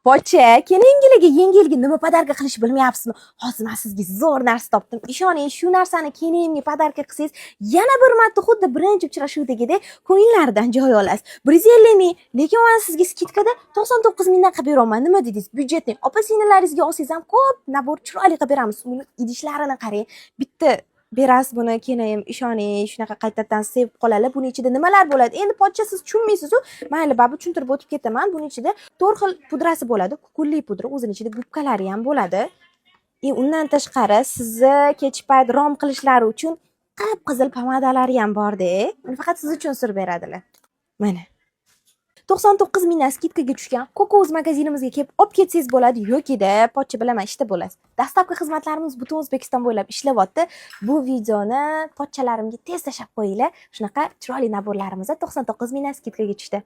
Pocha, kelingiliga yengilga nima podarka qilish bilmayapsizmi? Hozir men sizga zo'r narsa topdim. Ishoning, shu narsani kelingimga podarka qilsangiz, yana bir marta xuddi birinchi uchrashuvdagidek ko'ngillaridan joy olasiz. 150 ming, lekin men sizga skidkada 99 mingdan qilib beraman. Nima dedingiz? Byudjetning opa-singillaringizga olsangiz ham ko'p nabor chiroyli qilib beramiz. Uni idishlarini qarang. Bitta berasiz buni, keyin ishoning, shunaqa qaytadan sevib qoladi. Buning ichida nimalar bo'ladi? Endi pochcha siz tushunmaysiz-ku. Mayli, babu tushuntirib o'tib ketaman. Buning ichida 4 xil pudrasi bo'ladi. Kukunli pudra, o'zining ichida gubkalari ham bo'ladi. Undan tashqari sizni kech payt rom qilishlari uchun qip-qizil pomadalari ham bor-da. Uni faqat siz uchun surib beradilar. Mana. 99 mingdan skidkaga tushgan Coco.uz magazinimizga kelib olib ketsangiz bo'ladi yoki-da pochcha bilaman ishda bo'lasiz. Dastlabki xizmatlarimiz butun O'zbekiston bo'ylab ishlayapti. Bu videoni pochchalarimga tez tashlab qo'yinglar. Shunaqa chiroyli naborlarimiz 99 mingdan skidkaga tushdi.